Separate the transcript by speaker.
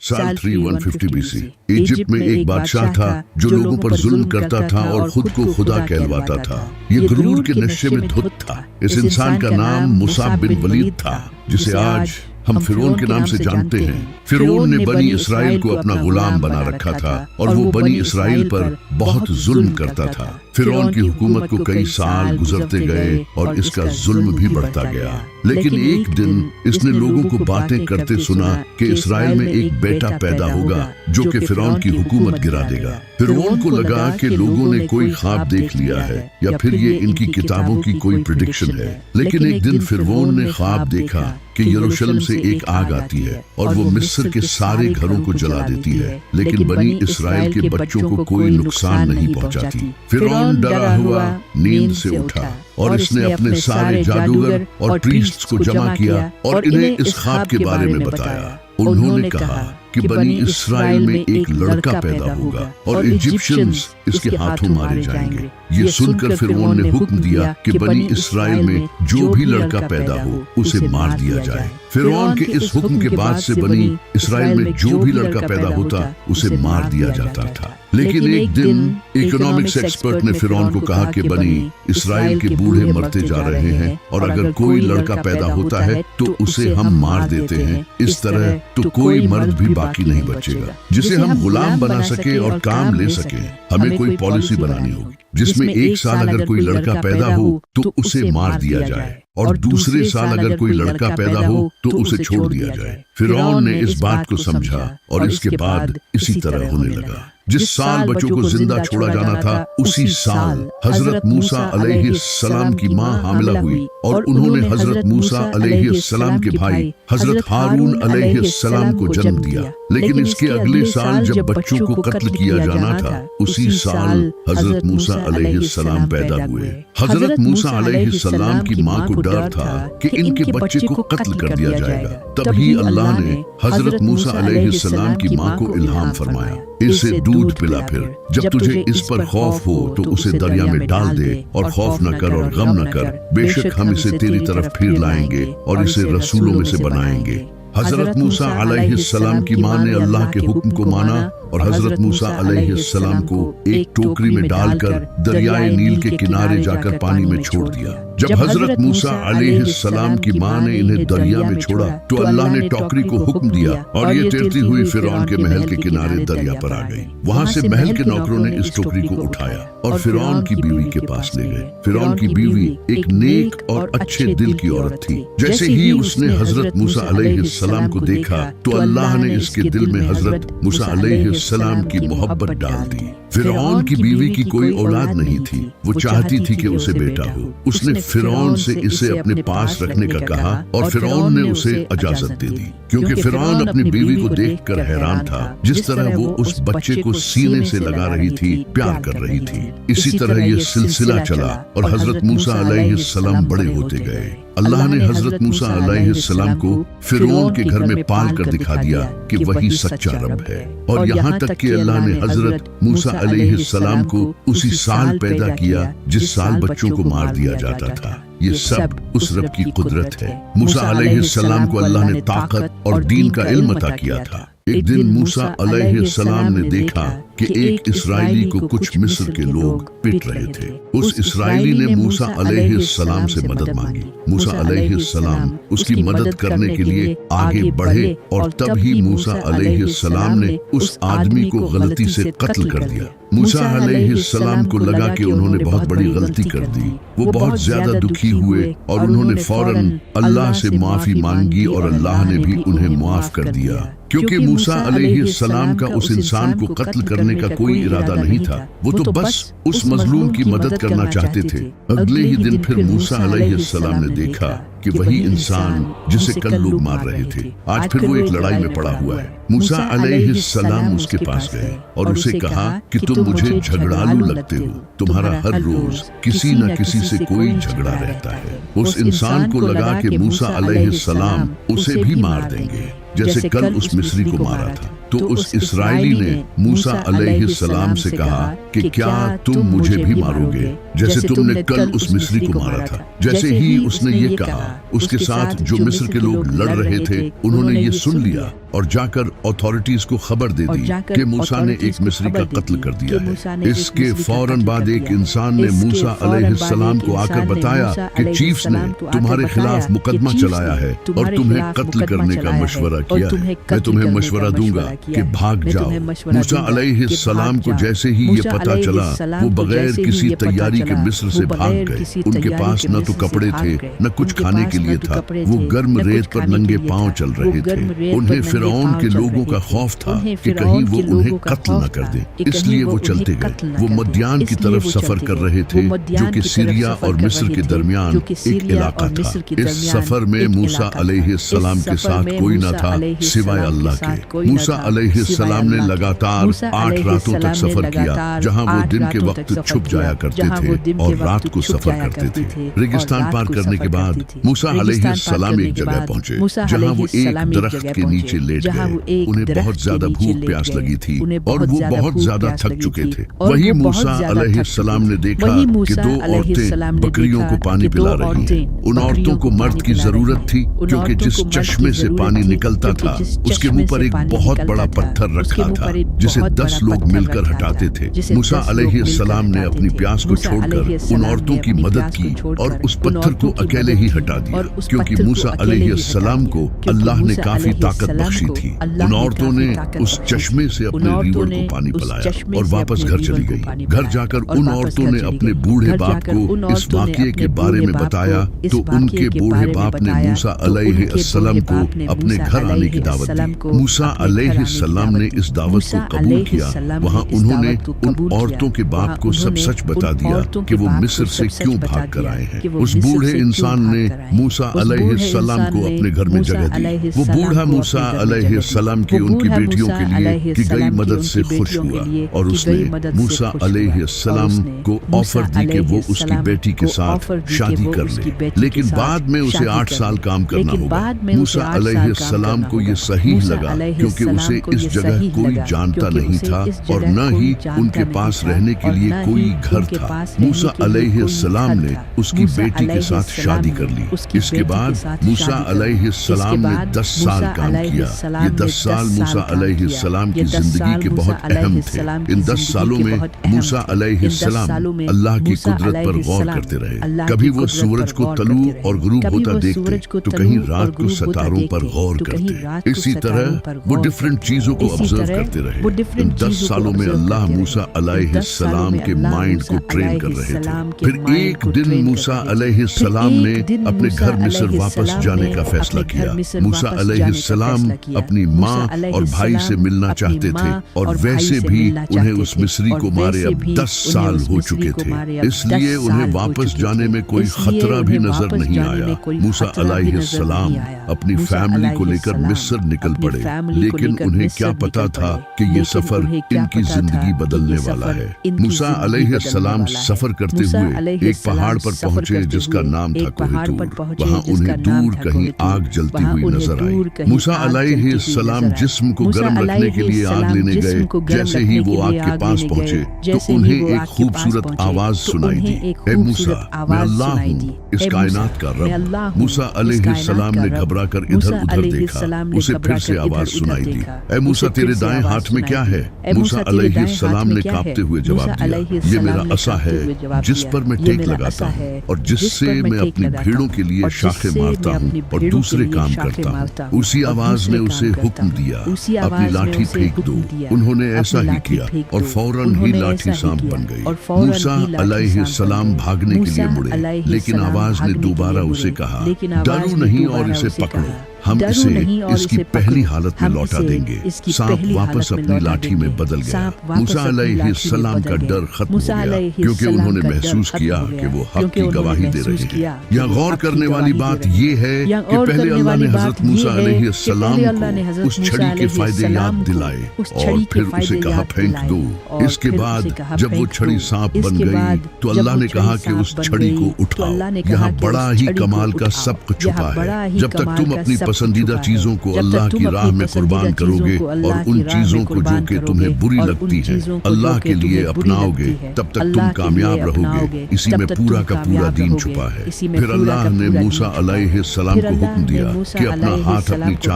Speaker 1: साल 3150 BC Egypt में एक बादशाह था जो लोगों पर जुल्म करता था और खुद को खुदा कहलवाता था। ये गुरूर के नशे में धुत था। इस इंसान का नाम मुसाब बिन वलीद था, जिसे आज हम फिरौन के नाम से जानते हैं। फिरौन ने बनी इसराइल को अपना गुलाम बना रखा था और वो बनी इसराइल पर बहुत जुल्म करता था। फिरौन की हुकूमत को कई साल गुजरते गए और इसका जुल्म भी बढ़ता गया। लेकिन एक दिन इसने लोगों को बातें करते सुना कि इसराइल में एक बेटा पैदा होगा जो कि फिरौन की हुकूमत गिरा देगा। फिरौन को लगा कि लोगों ने कोई ख्वाब देख लिया है या फिर ये इनकी किताबों की कोई प्रेडिक्शन है। लेकिन एक दिन फिरौन ने ख्वाब देखा कि यरूशलेम से एक आग आती है और वो मिस्र के सारे घरों को जला देती है, लेकिन बनी इसराइल के बच्चों को कोई नुकसान नहीं पहुंचाती। फिरौन डरा हुआ नींद से उठा और इसने अपने सारे जादूगर और प्रीस्ट्स को जमा किया और इन्हें इस ख्वाब के बारे में बताया। उन्होंने कहा कि बनी इसराइल में एक लड़का पैदा होगा और इजिप्शियंस इसके हाथों मारे जाएंगे। ये सुनकर फिरौन ने हुक्म दिया कि बनी इसराइल में जो भी लड़का पैदा हो उसे मार दिया जाए। फिरौन के इस हुक्म के बाद से बनी इसराइल में जो भी लड़का पैदा होता उसे मार दिया जाता था। लेकिन एक दिन इकोनॉमिक्स एक्सपर्ट ने फिरौन को कहा कि बनी इसराइल के बूढ़े मरते जा रहे हैं और अगर कोई लड़का पैदा होता है तो उसे हम मार देते हैं। इस तरह तो कोई मर्द भी बाकी नहीं बचेगा जिसे हम गुलाम बना सके और काम ले सके। हमें कोई पॉलिसी बनानी होगी जिसमें एक साल अगर कोई लड़का पैदा हो तो उसे मार दिया जाए और दूसरे साल अगर कोई लड़का पैदा हो तो उसे छोड़ दिया जाए। फिरौन ने इस बात को समझा और इसके बाद इसी तरह होने लगा। जिस साल बच्चों को जिंदा छोड़ा जाना था उसी साल हजरत मूसा अलैहिस्सलाम की मां हामिला हुई और उन्होंने हजरत मूसा अलैहिस्सलाम के भाई हजरत हारून अलैहिस्सलाम को जन्म दिया। लेकिन इसके अगले साल जब बच्चों को कत्ल किया जाना था उसी साल हजरत मूसा अलैहिस्सलाम पैदा हुए। हजरत मूसा अलैहिस्सलाम की मां को डर था कि इनके बच्चे को कत्ल कर दिया जाएगा। तभी अल्लाह ने हजरत मूसा अलैहिस्सलाम की मां को इल्हाम फरमाया, इसे दूध पिला, फिर जब तुझे इस पर खौफ हो तो उसे दरिया में डाल दे और खौफ न कर और गम न कर, बेशक हम इसे तेरी तरफ फिर लाएंगे और इसे रसूलों में से बनाएंगे। हजरत मूसा अलैहिस्सलाम की मां ने अल्लाह के हुक्म को माना और हजरत मूसा अलैहिस्सलाम को एक टोकरी में डालकर दरियाए नील के किनारे जाकर पानी में छोड़ दिया। जब हजरत मूसा अलैहिस्सलाम की मां ने इन्हें दरिया में छोड़ा तो अल्लाह ने टोकरी को हुक्म दिया और ये तैरती हुई फिरौन के महल के किनारे दरिया पर आ गई। वहां से महल के नौकरों ने इस टोकरी को उठाया और फिरौन की बीवी के पास ले गए। फिरौन की बीवी एक नेक और अच्छे दिल की औरत थी। जैसे ही उसने हजरत मूसा अलैहिस्सलाम को देखा तो अल्लाह ने इसके दिल में हजरत मूसा अलैहिस्सलाम की मोहब्बत डाल दी। फिरौन की बीवी की कोई औलाद नहीं थी, वो चाहती थी कि उसे बेटा हो। उसने फिरौन से इसे अपने पास रखने का कहा और फिरौन ने उसे इजाजत दे दी, क्योंकि फिरौन अपनी बीवी को देखकर हैरान था। जिस तरह वो उस बच्चे को सीने से लगा रही थी, प्यार कर रही थी। इसी तरह ये सिलसिला चला और हजरत मूसा अलैहिस्सलाम बड़े होते गए। अल्लाह ने हजरत मूसा अलैहिस्सलाम को फिरौन के घर में पाल कर दिखा दिया कि वही सच्चा रब है। और यहाँ तक कि अल्लाह ने हजरत मूसा अलैहिस्सलाम को उसी साल पैदा किया जिस साल बच्चों को मार दिया जाता था। ये सब उस रब की कुदरत है। मूसा अलैहिस्सलाम को अल्लाह ने ताकत और दीन का इल्म अता किया था। एक दिन मूसा अलैहिस्सलाम ने देखा कि एक इसराइली को कुछ मिस्र के लोग पीट रहे थे। उस इसराइली ने मूसा अलैहिस्सलाम से मदद मांगी। मूसा अलैहिस्सलाम उसकी मदद करने के लिए आगे बढ़े और तब ही मूसा अलैहिस्सलाम ने उस आदमी को गलती से कत्ल कर दिया। मूसा अलैहिस्सलाम को लगा कि उन्होंने बहुत बड़ी गलती कर दी। वो बहुत ज्यादा दुखी हुए और उन्होंने फौरन अल्लाह से माफी मांगी और अल्लाह ने भी उन्हें माफ कर दिया, क्योंकि मूसा अलैहिस्सलाम का उस इंसान को कत्ल करने का कोई इरादा नहीं था। वो तो बस उस मजलूम की मदद करना चाहते थे। अगले ही दिन फिर मूसा अलैहिस्सलाम ने देखा कि वही इंसान जिसे कल लोग मार रहे थे आज फिर वो एक लड़ाई में पड़ा हुआ है। मूसा अलैहिस्सलाम उसके पास गए और उसे कहा कि तुम मुझे झगड़ालू लगते हो। तुम्हारा हर रोज किसी न किसी से कोई झगड़ा रहता है। उस इंसान को लगा कि मूसा अलैहिस्सलाम उसे भी मार देंगे जैसे कल उस मिस्री को मारा था। تو اس اسرائیلی نے موسیٰ علیہ السلام سے کہا کہ کیا تم مجھے بھی مارو گے جیسے تم نے کل اس مصری کو مارا تھا؟ جیسے ہی اس نے یہ کہا، اس کے ساتھ جو مصر کے لوگ لڑ رہے تھے انہوں نے یہ سن لیا اور جا کر اتھارٹیز کو خبر دے دی کہ موسیٰ نے ایک مصری کا قتل کر دیا ہے۔ اس کے فوراً بعد ایک انسان نے موسیٰ علیہ السلام کو آ کر بتایا کہ چیفز نے تمہارے خلاف مقدمہ چلایا ہے اور تمہیں قتل کرنے کا مشورہ کیا ہے۔ میں تمہیں مشورہ دوں گا کہ بھاگ جاؤ۔ موسیٰ علیہ السلام کو جیسے ہی یہ پتہ چلا وہ بغیر کسی تیاری کے مصر سے بھاگ گئے۔ ان کے پاس نہ تو کپڑے تھے نہ کچھ کھانے کے لیے تھا، وہ گرم ریت پر ننگے پاؤں چل رہے تھے۔ انہیں فرعون کے لوگوں کا خوف تھا کہ کہیں وہ انہیں قتل نہ کر دے، اس لیے وہ چلتے گئے۔ وہ مدیان کی طرف سفر کر رہے تھے جو کہ سیریا اور مصر کے درمیان ایک علاقہ تھا۔ اس سفر میں موسیٰ علیہ السلام کے ساتھ کوئی نہ تھا سوائے اللہ کے۔ موسیٰ علیہ السلام نے لگاتار 8 راتوں تک سفر کیا، جہاں وہ دن کے وقت چھپ جایا کرتے تھے اور رات کو سفر کرتے تھے۔ ریگستان پار کرنے کے بعد موسیٰ علیہ السلام ایک جگہ پہنچے جہاں وہ ایک درخت کے نیچے لیٹ گئے۔ انہیں بہت زیادہ بھوک پیاس لگی تھی اور وہ بہت زیادہ تھک چکے تھے۔ وہی موسیٰ علیہ السلام نے دیکھا کہ 2 عورتیں بکریوں کو پانی پلا رہی ہیں۔ ان عورتوں کو مرد کی ضرورت تھی کیونکہ جس چشمے سے پانی نکلتا تھا اس کے منہ پر ایک بہت بڑا پتھر رکھا تھا جسے 10 لوگ مل کر ہٹاتے تھے۔ موسیٰ علیہ السلام نے اپنی پیاس کو چھوڑ کر ان عورتوں کی مدد کی اور اس پتھر کو اکیلے ہی ہٹا دیا کیونکہ موسیٰ علیہ السلام کو اللہ نے کافی طاقت بخشی تھی۔ ان عورتوں نے اس چشمے سے اپنے ریوڑ کو پانی پلایا اور واپس گھر چلی گئی۔ گھر جا کر ان عورتوں نے اپنے بوڑھے باپ کو اس واقعے کے بارے میں بتایا تو ان کے بوڑھے باپ نے موسیٰ علیہ السلام کو اپنے گھر آنے کی دعوت دی۔ موسیٰ علیہ السلام نے اس دعوت کو قبول کیا۔ وہاں انہوں نے ان عورتوں کے باپ کو سب سچ بتا دیا کہ وہ مصر سے کیوں بھاگ کر آئے ہیں۔ اس بوڑھے انسان نے موسیٰ علیہ السلام کو اپنے گھر میں جگہ دی۔ وہ بوڑھا موسیٰ علیہ السلام کی ان کی بیٹیوں کے لیے کی گئی مدد سے خوش ہوا اور اس نے موسیٰ علیہ السلام کو آفر دی کہ وہ اس کی بیٹی کے ساتھ شادی کر لے، لیکن بعد میں اسے 8 سال کام کرنا ہوگا۔ موسیٰ علیہ السلام کو یہ صحیح لگا کیونکہ اسے اس جگہ کوئی جانتا نہیں تھا اور نہ ہی ان کے پاس رہنے کے لیے کوئی گھر تھا۔ موسیٰ علیہ السلام نے اس کی بیٹی کے ساتھ شادی کر لی۔ اس کے بعد موسیٰ علیہ السلام نے 10 سال کام کیا۔ یہ 10 سال موسیٰ علیہ السلام کی زندگی کے بہت اہم تھے۔ ان 10 سالوں میں موسیٰ علیہ السلام اللہ کی قدرت پر غور کرتے رہے۔ کبھی وہ سورج کو طلوع اور غروب ہوتا دیکھتے تو کہیں رات کو ستاروں پر غور کرتے۔ اسی طرح وہ ڈیفرنٹ چیزوں کو آبزرو کرتے رہے۔ ان 10 سالوں میں اللہ موسیٰ علیہ السلام کے مائنڈ کو ٹرین کر رہے تھے۔ پھر ایک دن موسیٰ علیہ السلام نے اپنے گھر مصر واپس جانے کا فیصلہ کیا۔ موسیٰ علیہ السلام اپنی ماں اور بھائی سے ملنا چاہتے تھے اور ویسے بھی انہیں اس مصری کو مارے اب 10 سال ہو چکے تھے، اس لیے انہیں واپس جانے میں کوئی خطرہ بھی نظر نہیں آیا۔ موسیٰ علیہ السلام اپنی فیملی کو لے کر مصر نکل پڑے، لیکن انہیں کیا پتا تھا کہ یہ سفر ان کی زندگی بدلنے والا ہے۔ موسیٰ علیہ السلام سفر کرتے ہوئے ایک پہاڑ پر پہنچے جس کا نام تھا کوہ طور۔ وہاں انہیں دور کہیں آگ جلتی ہوئی نظر آئی۔ موسیٰ علیہ السلام جسم کو گرم رکھنے کے لیے آگ لینے گئے۔ جیسے ہی وہ آگ کے پاس پہنچے تو انہیں ایک خوبصورت آواز سنائی دی، اے موسیٰ، میں اللہ ہوں، اس کائنات کا رب۔ موسیٰ علیہ السلام نے گھبرا کر ادھر ادھر دیکھا، اسے پھر سے آواز سنائی دی، اے موسیٰ تیرے دائیں ہاتھ میں کیا ہے؟ موسیٰ علیہ السلام نے کانپتے ہوئے جواب دیا، یہ میرا عصا ہے جس پر میں ٹیک لگاتا ہوں اور جس سے میں اپنی بھیڑوں کے لیے شاخیں مارتا ہوں اور دوسرے کام کرتا ہوں۔ اسی آواز نے اسے حکم دیا، اپنی لاٹھی پھینک دو۔ انہوں نے ایسا ہی کیا اور فوراً ہی لاٹھی سانپ بن گئی۔ موسیٰ علیہ السلام بھاگنے کے لیے مڑے، لیکن آواز نے دوبارہ اسے کہا، ڈرو نہیں اور اسے پکڑو، ہم اسے اس کی پہلی حالت میں لوٹا دیں گے۔ سانپ واپس اپنی لاٹھی میں بدل گیا۔ موسیٰ علیہ السلام کا ڈر ختم ہو گیا کیونکہ انہوں نے محسوس کیا کہ وہ حق کی گواہی دے رہے ہیں۔ یہاں غور کرنے والی بات یہ ہے کہ پہلے اللہ نے حضرت موسیٰ علیہ السلام کو اس چھڑی کے فائدے یاد دلائے اور پھر اسے کہا پھینک دو۔ اس کے بعد جب وہ چھڑی سانپ بن گئی تو اللہ نے کہا کہ اس چھڑی کو اٹھاؤ۔ یہاں بڑا ہی کمال کا سبق چھپا ہے۔ جب تک تم اپنی पसंदीदा चीजों को अल्लाह की राह में कुर्बान करोगे और उन चीजों को जो कि तुम्हें बुरी लगती है अल्लाह के लिए अपनाओगे, तब तक तुम कामयाब रहोगे। इसी में पूरा का पूरा दीन छुपा है। फिर अल्लाह ने मूसा अलैहिस्सलाम को हुक्म दिया कि अपना हाथ अपनी